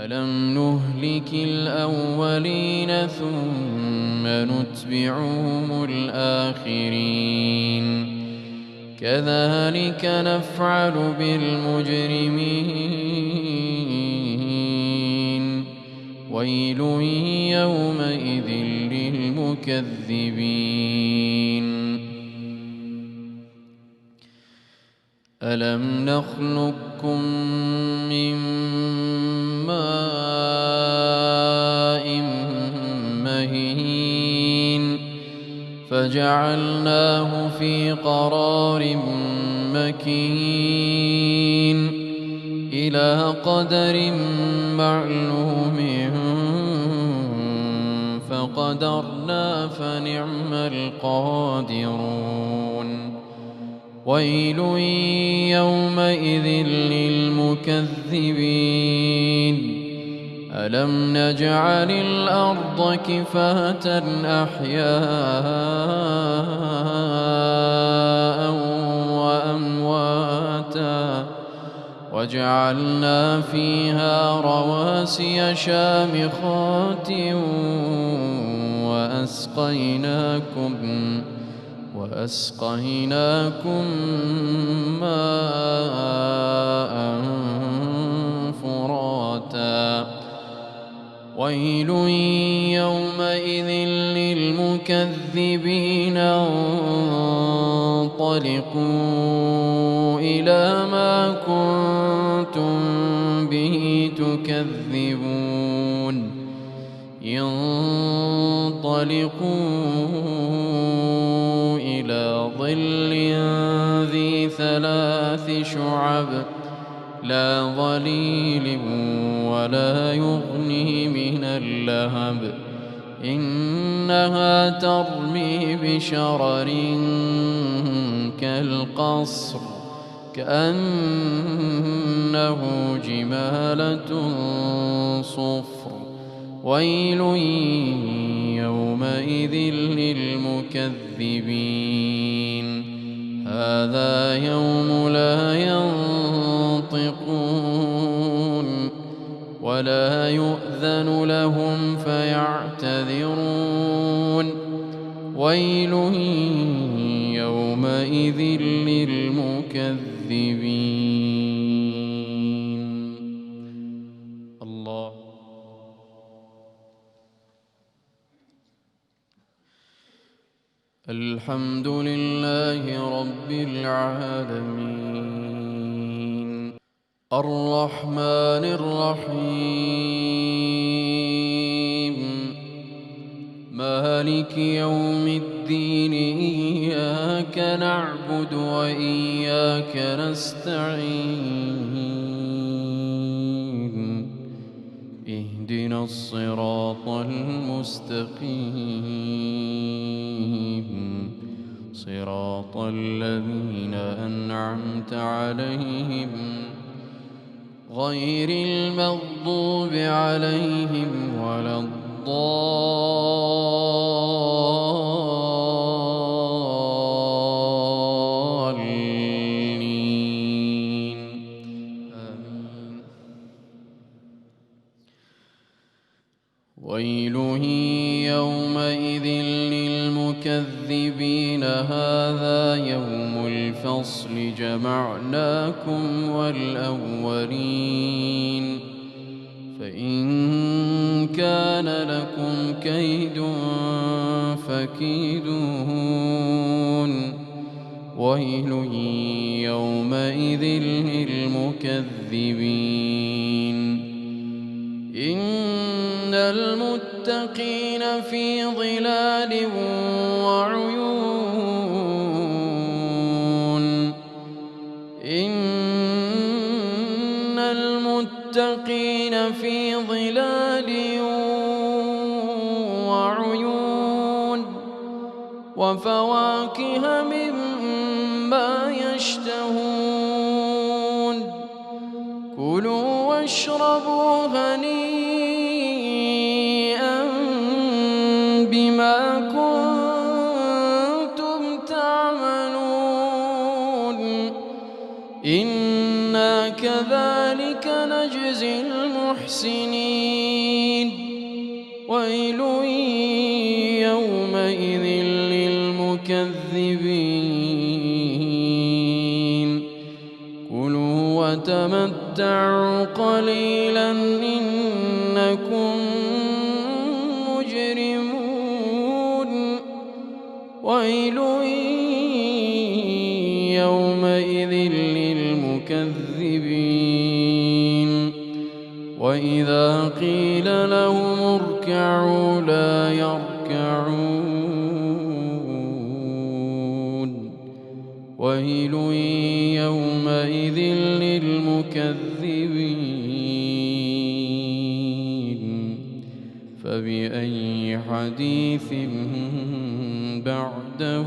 ألم نهلك الأولين ثم نتبعهم الآخرين كذلك نفعل بالمجرمين ويل يومئذ للمكذبين ألم نخلقكم من ماء مهين فجعلناه في قرار مكين إلى قدر معلوم فقدرنا فنعم القادرون ويل يومئذ للمكذبين ألم نجعل الأرض كفاة أحياء وأمواتا وجعلنا فيها رواسي شامخات وأسقيناكم ماء فراتا ويل يومئذ للمكذبين انطلقوا إلى ما كنتم به تكذبون انطلقوا إلى ظل ذي 3 شعب لا ظليل ولا يغني من اللهب إنها ترمي بشرر كالقصر كأنه جمالة صفر ويل يومئذ للمكذبين هذا يوم لا ينطقون ولا يؤذن لهم فيعتذرون ويل يومئذ للمكذبين. الله الحمد لله رب العالمين الرحمن الرحيم مالك يوم الدين إياك نعبد وإياك نستعين اهدنا الصراط المستقيم صراط الذين أنعمت عليهم غير المغضوب عليهم ولا الضالين آمين. ويل يومئذ للمكذبين هذا يوم الفصل جمعناكم والأولين فإن كان لكم كيد فكيدون ويل يومئذ للمكذبين إن المتقين في ظلال وعيون إن المتقين في ظلال وعيون وفواكه مما يشتهون كلوا واشربوا هنيئا بما كنتم تعملون إنا كذلك نجزي المحسنين المحسنين ويل يومئذ للمكذبين كلوا وتمتعوا قليلا إنكم مجرمون ويل يومئذ للمكذبين وإذا قيل لهم اركعوا لا يركعون ويل يومئذ للمكذبين فبأي حديث بعده